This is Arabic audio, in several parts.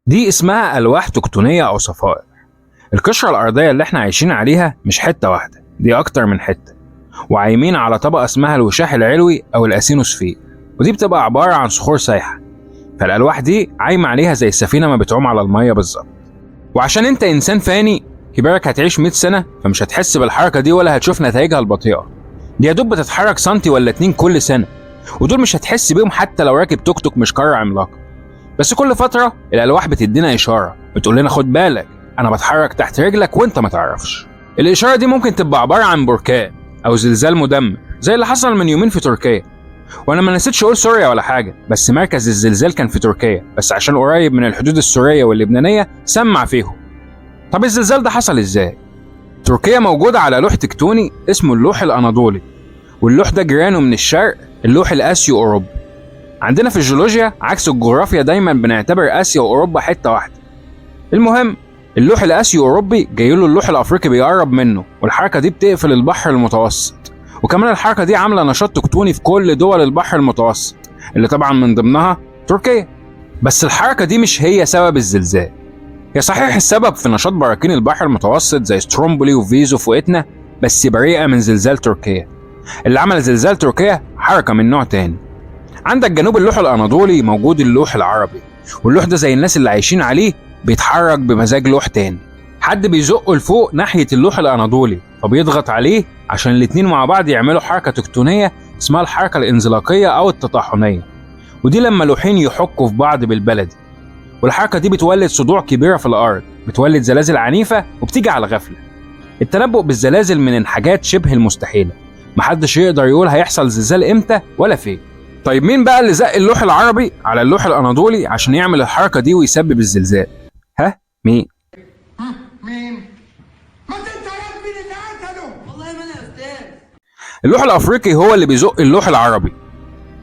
دي اسمها ألواح تكتونية أو صفائح. القشرة الأرضية اللي احنا عايشين عليها مش حتة واحدة، دي أكتر من حتة، وعايمين على طبقة اسمها الوشاح العلوي أو الأسينوسفير، ودي بتبقى عبارة عن صخور سايحة. فالألواح دي عايمة عليها زي السفينة ما بتعوم على المية بالظبط. وعشان انت إنسان فاني كبارك هتعيش 100 سنة، فمش هتحس بالحركة دي ولا هتشوف نتائجها البطيئة. دي يا دوب بتتحرك سنتي ولا 2 كل سنة، ودول مش هتحس بيهم حتى لو راكب توك توك مش قارة عملاقة. بس كل فترة الألواح بتدينا إشارة، بتقول لنا خد بالك أنا بتحرك تحت رجلك وأنت ما تعرفش. الإشارة دي ممكن تبقى عبارة عن بركان أو زلزال مدمر زي اللي حصل من يومين في تركيا. وأنا ما نسيتش أقول سوريا ولا حاجة، بس مركز الزلزال كان في تركيا، بس عشان قريب من الحدود السورية واللبنانية سمع فيهم. طب الزلزال ده حصل إزاي؟ تركيا موجودة على لوح تكتوني اسمه اللوح الأناضولي، واللوح ده جيرانه من الشرق اللوح الآسيو أوروبي. عندنا في الجيولوجيا عكس الجغرافيا دايما بنعتبر آسيا وأوروبا حتة واحدة. المهم اللوح الآسيو أوروبي جاي له اللوح الأفريقي بيقرب منه، والحركة دي بتقفل البحر المتوسط، وكمان الحركة دي عاملة نشاط تكتوني في كل دول البحر المتوسط اللي طبعا من ضمنها تركيا. بس الحركة دي مش هي سبب الزلزال. هي صحيح السبب في نشاط براكين البحر المتوسط زي سترومبولي وفيزوف وإتنا، بس بريئة من زلزال تركيا. اللي عمل زلزال تركيا حركة من نوع تاني. عندك جنوب اللوح الأناضولي موجود اللوح العربي، واللوح ده زي الناس اللي عايشين عليه بيتحرك بمزاج لوح تاني، حد بيزقه لفوق ناحية اللوح الأناضولي فبيضغط عليه عشان الاتنين مع بعض يعملوا حركة تكتونية اسمها الحركة الانزلاقية أو التطاحنية، ودي لما لوحين يحكوا في بعض بالبلدي. والحركة دي بتولد صدوع كبيرة في الأرض، بتولد زلازل عنيفة وبتيجي على غفلة. التنبؤ بالزلازل من الحاجات شبه المستحيلة، محدش يقدر يقول هيحصل زلزال امتى ولا فين. طيب مين بقى اللي زق اللوح العربي على اللوح الأناضولي عشان يعمل الحركة دي ويسبب الزلزال؟ ها؟ مين؟ مين؟ ما تتعرف مين اللي قتله؟ والله ما انا يا استاذ. اللوح الأفريقي هو اللي بيزق اللوح العربي.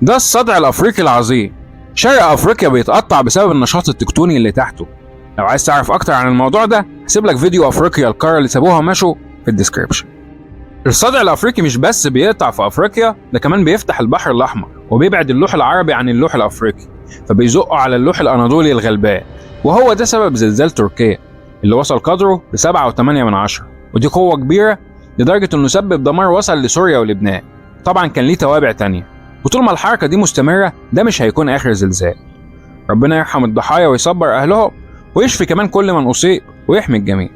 ده الصدع الأفريقي العظيم. شرق أفريقيا بيتقطع بسبب النشاط التكتوني اللي تحته. لو عايز تعرف أكتر عن الموضوع ده هسيب لك فيديو أفريقيا القارة اللي سابوها ومشوا في الديسكريبشن. الصدع الأفريقي مش بس بيقطع في أفريقيا، ده كمان بيفتح البحر الأحمر وبيبعد اللوح العربي عن اللوح الأفريقي، فبيزقه على اللوح الأناضولي الغلبان. وهو ده سبب زلزال تركيا اللي وصل قدره ل7.8، ودي قوة كبيرة لدرجة إنه سبب دمار وصل لسوريا ولبنان. طبعا كان ليه توابع تانية، وطول ما الحركة دي مستمرة ده مش هيكون آخر زلزال. ربنا يرحم الضحايا ويصبر أهلهم ويشفي كمان كل من أصيب ويحمي الجميع.